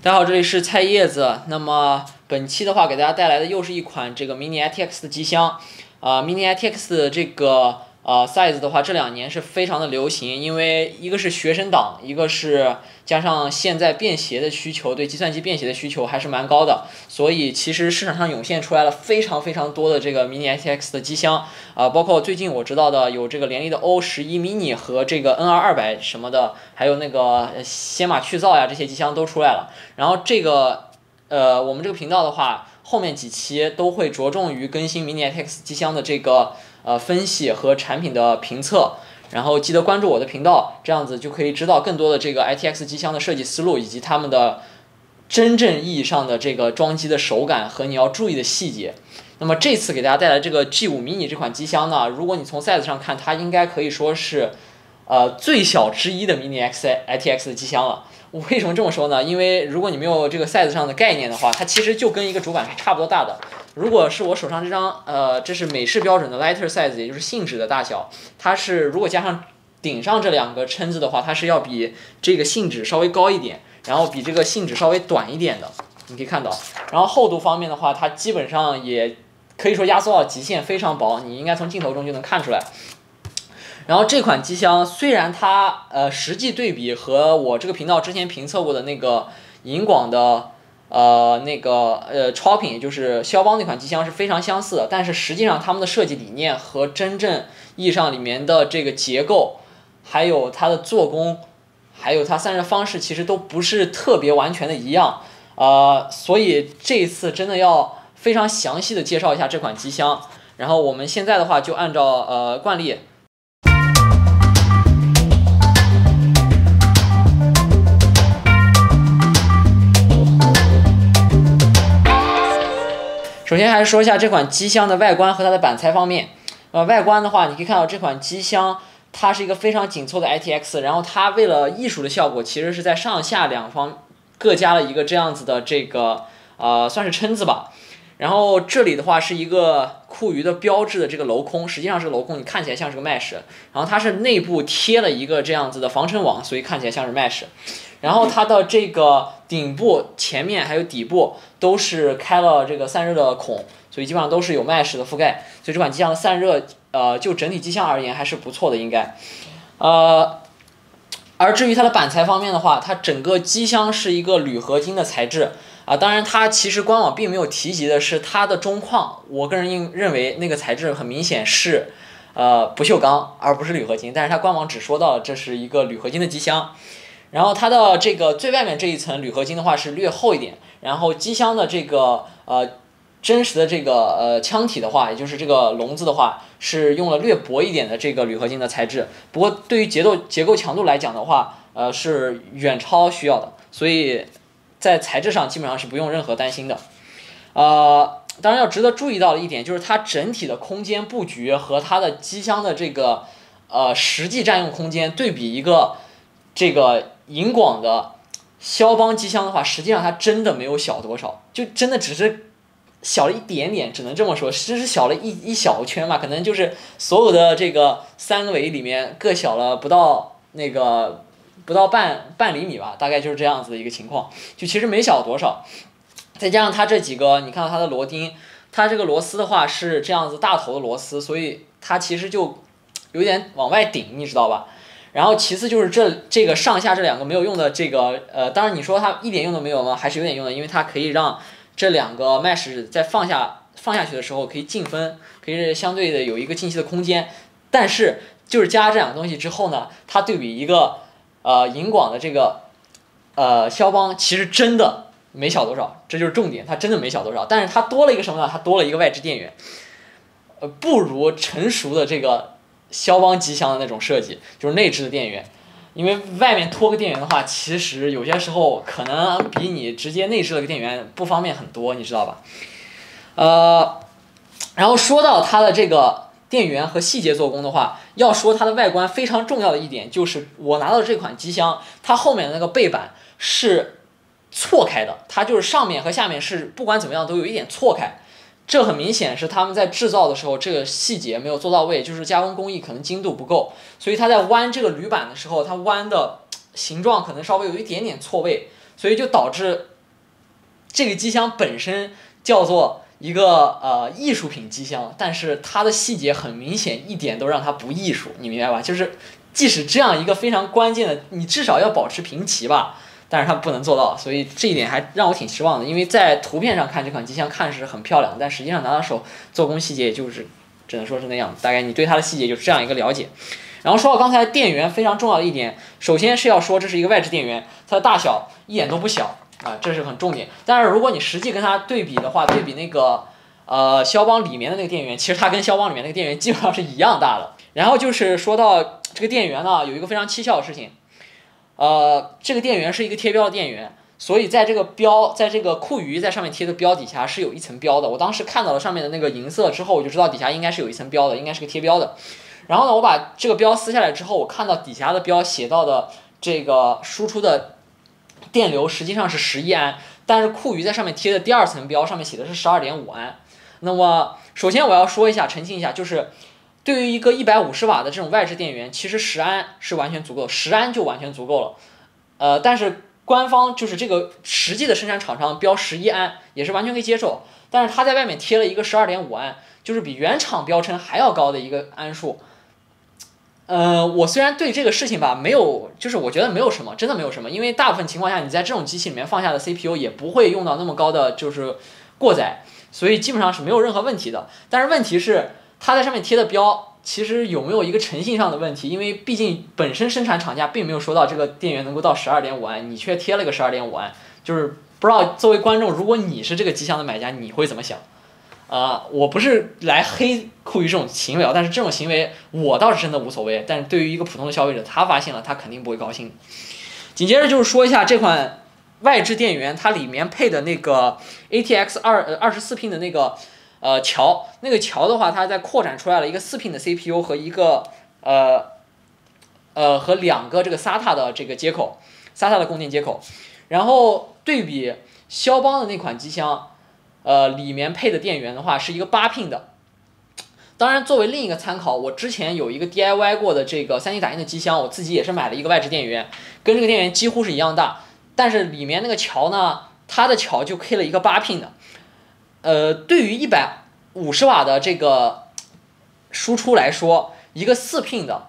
大家好，这里是菜叶子。那么本期的话，给大家带来的又是一款这个 Mini ITX 的机箱。Mini ITX 这个size 的话，这2年是非常的流行，因为一个是学生党，一个是加上现在便携的需求，对计算机便携的需求还是蛮高的，所以其实市场上涌现出来了非常多的这个 Mini ITX 的机箱。包括最近我知道的有这个联力的 O11 mini 和这个 N200什么的，还有那个先马去噪呀，这些机箱都出来了。然后这个我们这个频道的话，后面几期都会着重于更新 Mini ITX 机箱的这个分析和产品的评测。然后记得关注我的频道，这样子就可以知道更多的这个 ITX 机箱的设计思路，以及他们的真正意义上的这个装机的手感和你要注意的细节。那么这次给大家带来这个 G5 mini 这款机箱呢，如果你从 size 上看，它应该可以说是最小之一的 Mini ITX 的机箱了。我为什么这么说呢？因为如果你没有这个 size 上的概念的话，它其实就跟一个主板是差不多大的。如果是我手上这张这是美式标准的 lighter size， 也就是信纸的大小，它是如果加上顶上这2个蛏子的话，它是要比这个信纸稍微高一点，然后比这个信纸稍微短一点的，你可以看到。然后厚度方面的话，它基本上也可以说压缩到极限，非常薄，你应该从镜头中就能看出来。然后这款机箱虽然它实际对比和我这个频道之前评测过的那个银广的超频，也就是肖邦那款机箱是非常相似的，但是实际上他们的设计理念和真正意义上里面的这个结构，还有它的做工，还有它散热方式，其实都不是特别完全的一样。所以这一次真的要非常详细的介绍一下这款机箱。然后我们现在的话就按照惯例。首先还是说一下这款机箱的外观和它的板材方面。外观的话，你可以看到这款机箱它是一个非常紧凑的 ITX， 然后它为了艺术的效果，其实是在上下两方各加了一个这样子的这个算是蛏子吧。然后这里的话是一个酷鱼的标志的这个镂空，实际上是镂空，你看起来像是个 mesh。然后它是内部贴了一个这样子的防尘网，所以看起来像是 mesh。然后它的这个顶部、前面还有底部都是开了这个散热的孔，所以基本上都是有 mesh 的覆盖。所以这款机箱的散热，就整体机箱而言还是不错的，应该。而至于它的板材方面的话，它整个机箱是一个铝合金的材质。当然它其实官网并没有提及的是它的中框，我个人认为那个材质很明显是不锈钢而不是铝合金，但是它官网只说到了这是一个铝合金的机箱。然后它的这个最外面这一层铝合金的话是略厚一点，然后机箱的这个真实的这个腔体的话，也就是这个笼子的话，是用了略薄一点的这个铝合金的材质。不过对于结构强度来讲的话，是远超需要的，所以在材质上基本上是不用任何担心的。当然要值得注意到的一点就是它整体的空间布局和它的机箱的这个实际占用空间对比一个这个银广的肖邦机箱的话，实际上它真的没有小多少，就真的只是小了一点点，只能这么说，只是小了一小圈嘛，可能就是所有的这个3个维里面各小了不到半厘米吧，大概就是这样子的一个情况，就其实没小多少。再加上它这几个，你看到它的螺钉，它这个螺丝的话是这样子大头的螺丝，所以它其实就有点往外顶，你知道吧？然后其次就是这个上下这2个没有用的这个当然你说它一点用都没有吗？还是有点用的，因为它可以让这2个 mesh 在放下去的时候可以进分，可以相对的有一个进气的空间。但是就是加这2个东西之后呢，它对比一个银广的这个肖邦，其实真的没小多少，这就是重点，它真的没小多少。但是它多了一个什么呢？它多了一个外置电源，不如成熟的这个肖邦机箱的那种设计，就是内置的电源。因为外面拖个电源的话，其实有些时候可能比你直接内置了个电源不方便很多，你知道吧？然后说到它的这个电源和细节做工的话，要说它的外观非常重要的一点就是我拿到的这款机箱，它后面的那个背板是错开的，它就是上面和下面是不管怎么样都有一点错开。这很明显是他们在制造的时候这个细节没有做到位，就是加工工艺可能精度不够，所以它在弯这个铝板的时候，它弯的形状可能稍微有一点点错位，所以就导致这个机箱本身叫做一个艺术品机箱，但是它的细节很明显一点都让它不艺术，你明白吧？就是即使这样一个非常关键的，你至少要保持平齐吧，但是它不能做到，所以这一点还让我挺失望的。因为在图片上看这款机箱看是很漂亮，但实际上拿到手做工细节也就是只能说是那样，大概你对它的细节就是这样一个了解。然后说到刚才电源非常重要的一点，首先是要说这是一个外置电源，它的大小一点都不小啊，这是很重点。但是如果你实际跟它对比的话，对比那个肖邦里面的那个电源，其实它跟肖邦里面那个电源基本上是一样大的。然后就是说到这个电源呢，有一个非常蹊跷的事情，这个电源是一个贴标的电源，所以在这个酷鱼在上面贴的标底下是有一层标的。我当时看到了上面的那个银色之后，我就知道底下应该是有一层标的，应该是个贴标的。然后呢，我把这个标撕下来之后，我看到底下的标写到的这个输出的电流实际上是11安，但是酷鱼在上面贴的第二层标上面写的是12.5安。那么首先我要说一下，澄清一下，就是对于一个150瓦的这种外置电源，其实10安是完全足够，10安就完全足够了。但是官方就是这个实际的生产厂商标11安也是完全可以接受，但是他在外面贴了一个12.5安，就是比原厂标称还要高的一个安数。我虽然对这个事情吧没有，就是我觉得没有什么，真的没有什么，因为大部分情况下你在这种机器里面放下的 CPU 也不会用到那么高的就是过载，所以基本上是没有任何问题的。但是问题是它在上面贴的标其实有没有一个诚信上的问题，因为毕竟本身生产厂家并没有说到这个电源能够到12.5安，你却贴了个12.5安，就是不知道作为观众，如果你是这个机箱的买家，你会怎么想？我不是来黑酷鱼这种行为但是这种行为我倒是真的无所谓，但是对于一个普通的消费者，他发现了他肯定不会高兴。紧接着就是说一下这款外置电源，它里面配的那个 ATX 24 pin 的那个桥，那个桥的话，它在扩展出来了一个4 pin 的 CPU 和一个和2个这个 SATA 的这个接口，SATA 的供电接口，然后对比肖邦的那款机箱。里面配的电源的话是一个8 pin 的。当然，作为另一个参考，我之前有一个 DIY 过的这个3D 打印的机箱，我自己也是买了一个外置电源，跟这个电源几乎是一样大，但是里面那个桥呢，它的桥就配了一个8 pin 的。对于150瓦的这个输出来说，一个4 pin 的，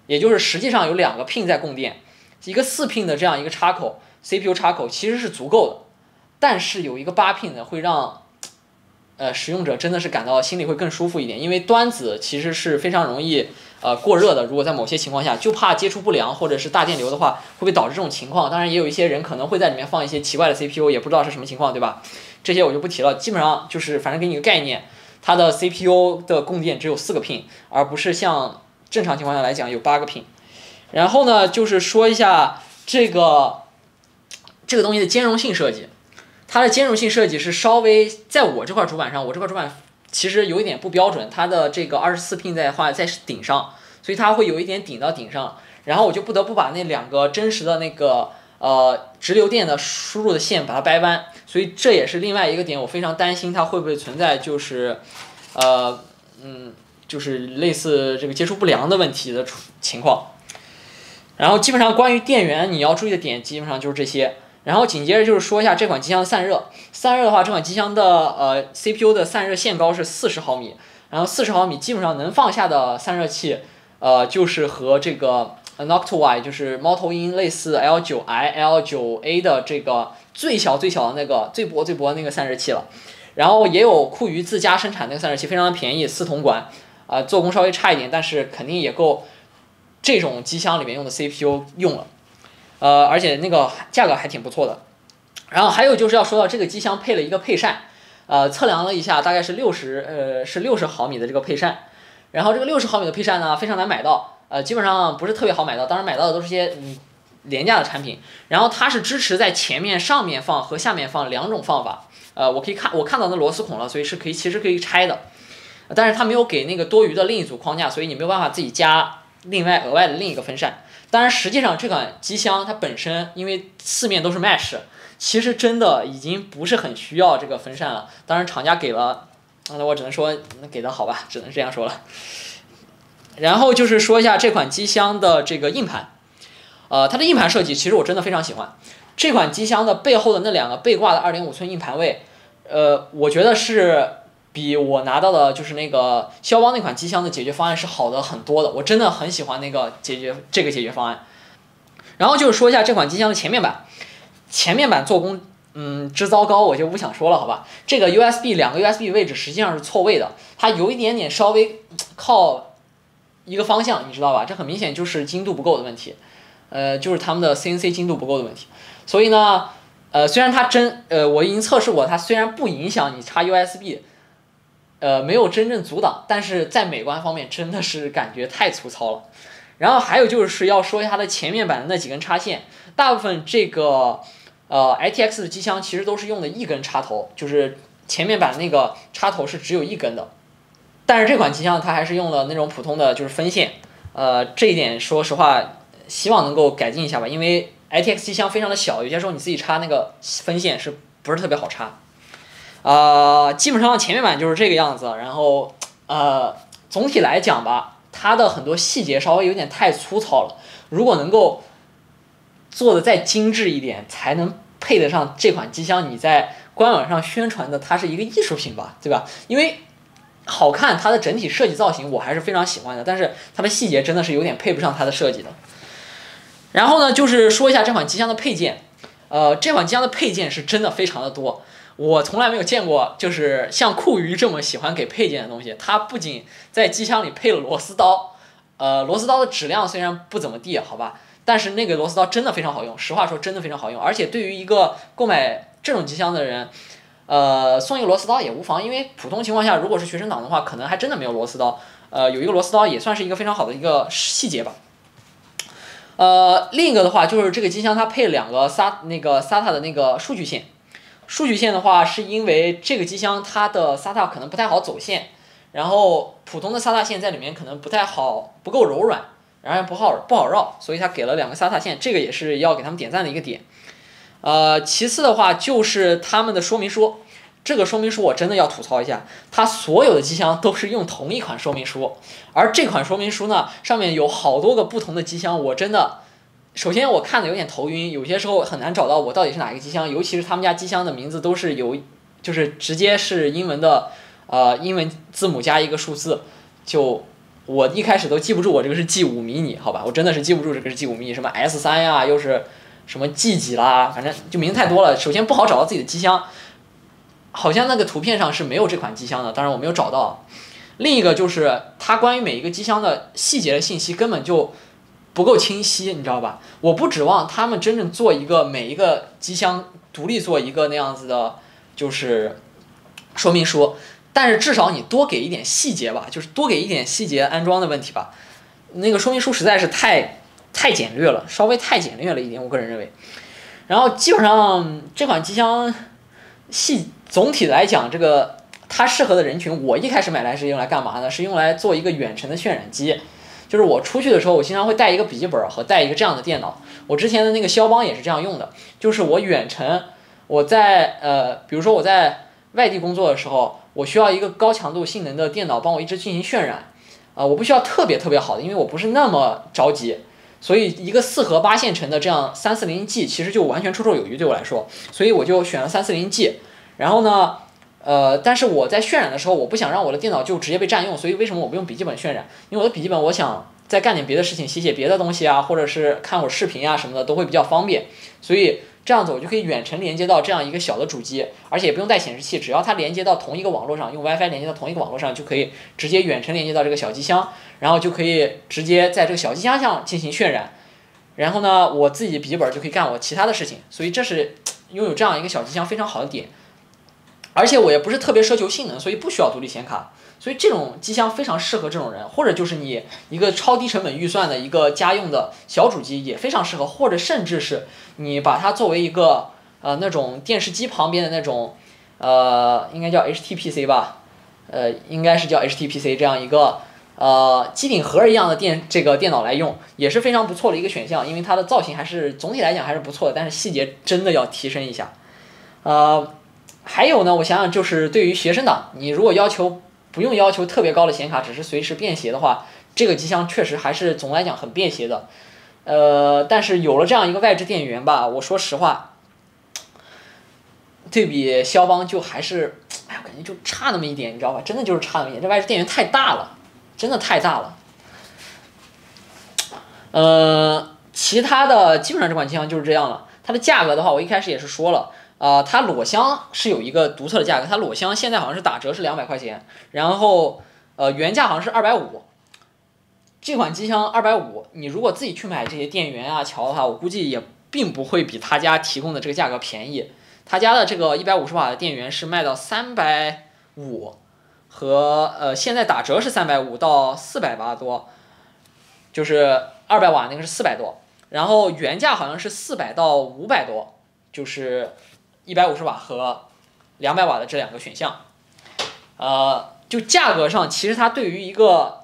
也就是实际上有2个 pin 在供电，一个4 pin 的这样一个插口 CPU 插口其实是足够的。但是有一个8 pin 的会让使用者真的是感到心里会更舒服一点，因为端子其实是非常容易过热的，如果在某些情况下就怕接触不良或者是大电流的话，会不会导致这种情况？当然也有一些人可能会在里面放一些奇怪的 CPU， 也不知道是什么情况，对吧？这些我就不提了，基本上就是反正给你个概念，它的 CPU 的供电只有4个 pin， 而不是像正常情况下来讲有8个 pin。然后呢，就是说一下这个东西的兼容性设计。它的兼容性设计是稍微在我这块主板上，我这块主板其实有一点不标准，它的这个24 pin 在顶上，所以它会有一点顶到顶上，然后我就不得不把那2个真实的那个直流电的输入的线把它掰弯，所以这也是另外一个点，我非常担心它会不会存在就是就是类似这个接触不良的问题的情况。然后基本上关于电源你要注意的点基本上就是这些。然后紧接着就是说一下这款机箱的散热。散热的话，这款机箱的CPU 的散热线高是40毫米，然后40毫米基本上能放下的散热器，就是和这个 Noctua 就是猫头鹰类似 L9i、L9a 的这个最小的那个最薄的那个散热器了。然后也有酷鱼自家生产那个散热器，非常的便宜，4铜管，做工稍微差一点，但是肯定也够这种机箱里面用的 CPU 用了。而且那个价格还挺不错的。然后还有就是要说到这个机箱配了一个配扇，测量了一下，大概是60毫米的这个配扇。然后这个60毫米的配扇呢非常难买到，基本上不是特别好买到，当然买到的都是些廉价的产品。然后它是支持在前面上面放和下面放2种放法。我看到那螺丝孔了，所以其实可以拆的。但是它没有给那个多余的另一组框架，所以你没有办法自己加额外的另一个风扇。当然，实际上这款机箱它本身因为四面都是 mesh， 其实真的已经不是很需要这个风扇了。当然，厂家给了，那我只能说给的好吧，只能这样说了。然后就是说一下这款机箱的这个硬盘，它的硬盘设计其实我真的非常喜欢。这款机箱的背后的那两个背挂的2.5寸硬盘位，我觉得是比我拿到的就是那个肖邦那款机箱的解决方案是好的很多的，我真的很喜欢那个这个解决方案。然后就是说一下这款机箱的前面板做工之糟糕我就不想说了，好吧。这个 两个 USB 位置实际上是错位的，它有一点点稍微靠一个方向，你知道吧？这很明显就是精度不够的问题，就是他们的 CNC 精度不够的问题。所以呢，虽然它我已经测试过，它虽然不影响你插 USB，没有真正阻挡，但是在美观方面真的是感觉太粗糙了。然后还有就是要说一下它的前面板的那几根插线，大部分这个ITX 的机箱其实都是用的一根插头，就是前面板那个插头是只有一根的。但是这款机箱它还是用了那种普通的就是分线，这一点说实话希望能够改进一下吧，因为 ITX 机箱非常的小，有些时候你自己插那个分线是不是特别好插？基本上前面板就是这个样子，然后总体来讲吧。它的很多细节稍微有点太粗糙了，如果能够做的再精致一点，才能配得上这款机箱你在官网上宣传的它是一个艺术品吧，对吧？因为好看，它的整体设计造型我还是非常喜欢的，但是它的细节真的是有点配不上它的设计的。然后呢，就是说一下这款机箱的配件，这款机箱的配件是真的非常的多。我从来没有见过，就是像酷鱼这么喜欢给配件的东西。它不仅在机箱里配了螺丝刀，螺丝刀的质量虽然不怎么地，好吧，但是那个螺丝刀真的非常好用。实话说，真的非常好用。而且对于一个购买这种机箱的人，送一个螺丝刀也无妨，因为普通情况下，如果是学生党的话，可能还真的没有螺丝刀。有一个螺丝刀也算是一个非常好的一个细节吧。另一个的话就是这个机箱它配了两个SATA 的那个数据线。数据线的话，是因为这个机箱它的 SATA 可能不太好走线，然后普通的 SATA 线在里面可能不太好，不够柔软，然后不好绕，所以它给了两个 SATA 线，这个也是要给他们点赞的一个点。其次的话就是他们的说明书，这个说明书我真的要吐槽一下，它所有的机箱都是用同一款说明书，而这款说明书呢，上面有好多个不同的机箱，我真的。首先我看的有点头晕，有些时候很难找到我到底是哪一个机箱，尤其是他们家机箱的名字都是就是直接是英文的，英文字母加一个数字，就我一开始都记不住我这个是 G5 mini， 好吧，我真的是记不住这个是 G5 mini， 什么 S3 呀，又是什么 G 几啦，反正就名字太多了。首先不好找到自己的机箱，好像那个图片上是没有这款机箱的，当然我没有找到。另一个就是它关于每一个机箱的细节的信息根本就不够清晰，你知道吧？我不指望他们真正做一个每一个机箱独立做一个那样子的，就是说明书，但是至少你多给一点细节吧，就是多给一点细节安装的问题吧。那个说明书实在是太简略了，稍微太简略了一点，我个人认为。然后基本上这款机箱总体来讲，这个它适合的人群，我一开始买来是用来干嘛呢？是用来做一个远程的渲染机。就是我出去的时候，我经常会带一个笔记本和带一个这样的电脑。我之前的那个肖邦也是这样用的，就是我远程，我在比如说我在外地工作的时候，我需要一个高强度性能的电脑帮我一直进行渲染，我不需要特别好的，因为我不是那么着急，所以一个4核8线程的这样 340G 其实就完全绰绰有余对我来说，所以我就选了 340G。然后呢，但是我在渲染的时候，我不想让我的电脑就直接被占用，所以为什么我不用笔记本渲染？因为我的笔记本我想再干点别的事情，写别的东西啊，或者是看会儿视频啊什么的都会比较方便，所以这样子我就可以远程连接到这样一个小的主机，而且也不用带显示器，只要它连接到同一个网络上，用 WiFi 连接到同一个网络上，就可以直接远程连接到这个小机箱，然后就可以直接在这个小机箱上进行渲染，然后呢，我自己笔记本就可以干我其他的事情，所以这是拥有这样一个小机箱非常好的点。而且我也不是特别奢求性能，所以不需要独立显卡，所以这种机箱非常适合这种人，或者就是你一个超低成本预算的一个家用的小主机也非常适合，或者甚至是你把它作为一个那种电视机旁边的那种应该叫 HTPC 吧，应该是叫 HTPC 这样一个机顶盒一样的这个电脑来用，也是非常不错的一个选项，因为它的造型还是总体来讲还是不错的，但是细节真的要提升一下，还有呢，我想想，就是对于学生党，你如果不用要求特别高的显卡，只是随时便携的话，这个机箱确实还是总来讲很便携的。但是有了这样一个外置电源吧，我说实话，对比肖邦就还是，哎呀，感觉就差那么一点，你知道吧？真的就是差那么一点，这外置电源太大了，真的太大了。其他的基本上这款机箱就是这样了。它的价格的话，我一开始也是说了，它裸箱是有一个独特的价格，它裸箱现在好像是打折是200块钱，然后原价好像是250。这款机箱250，你如果自己去买这些电源啊、桥的话，我估计也并不会比他家提供的这个价格便宜。他家的这个150瓦的电源是卖到350，和现在打折是350到400瓦多，就是200瓦那个是400多，然后原价好像是400到500多，就是150瓦和200瓦的这两个选项。就价格上，其实它对于一个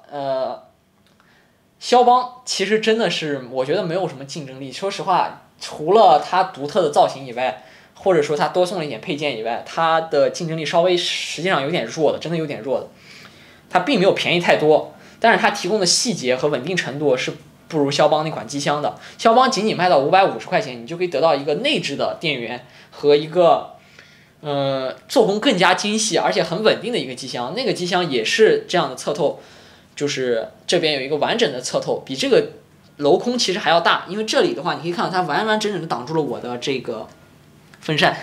肖邦其实真的是我觉得没有什么竞争力。说实话，除了它独特的造型以外，或者说它多送了一点配件以外，它的竞争力稍微实际上有点弱的，真的有点弱的。它并没有便宜太多，但是它提供的细节和稳定程度是不如肖邦那款机箱的。肖邦仅仅卖到550块钱，你就可以得到一个内置的电源和一个做工更加精细而且很稳定的一个机箱。那个机箱也是这样的侧透，就是这边有一个完整的侧透，比这个镂空其实还要大。因为这里的话，你可以看到它完完整整的挡住了我的这个风扇，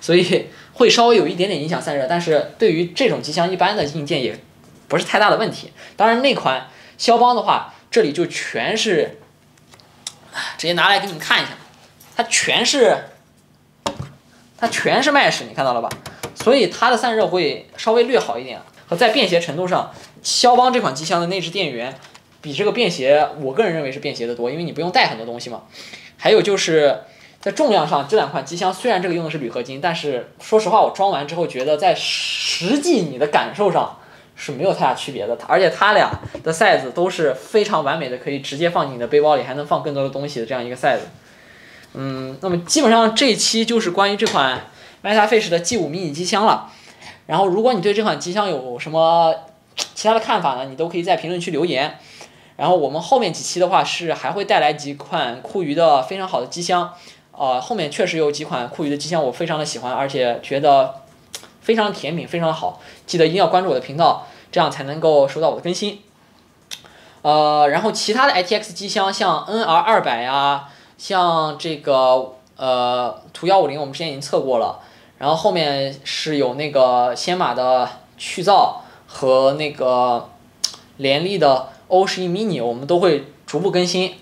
所以会稍微有一点点影响散热。但是对于这种机箱，一般的硬件也不是太大的问题。当然，那款肖邦的话，这里就全是，直接拿来给你们看一下，它全是麦式，你看到了吧？所以它的散热会稍微略好一点。和在便携程度上，肖邦这款机箱的内置电源比这个便携，我个人认为是便携的多，因为你不用带很多东西嘛。还有就是在重量上，这两款机箱虽然这个用的是铝合金，但是说实话，我装完之后觉得在实际你的感受上是没有太大区别的。而且它俩的 size 都是非常完美的，可以直接放进你的背包里，还能放更多的东西的这样一个 size。那么基本上这一期就是关于这款 MetaFish 的 G5 迷你机箱了。然后如果你对这款机箱有什么其他的看法呢，你都可以在评论区留言。然后我们后面几期的话是还会带来几款酷鱼的非常好的机箱，后面确实有几款酷鱼的机箱我非常的喜欢，而且觉得非常甜品，非常好。记得一定要关注我的频道，这样才能够收到我的更新。然后其他的 ITX 机箱像 NR200呀，像这个图150我们之前已经测过了。然后后面是有那个先马的去噪和那个联力的 O11 mini， 我们都会逐步更新。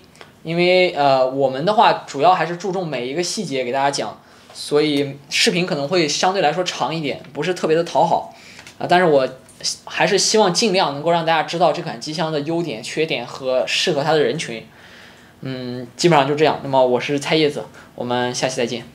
因为我们的话主要还是注重每一个细节给大家讲，所以视频可能会相对来说长一点，不是特别的讨好但是我还是希望尽量能够让大家知道这款机箱的优点、缺点和适合它的人群。基本上就这样。那么我是菜叶子，我们下期再见。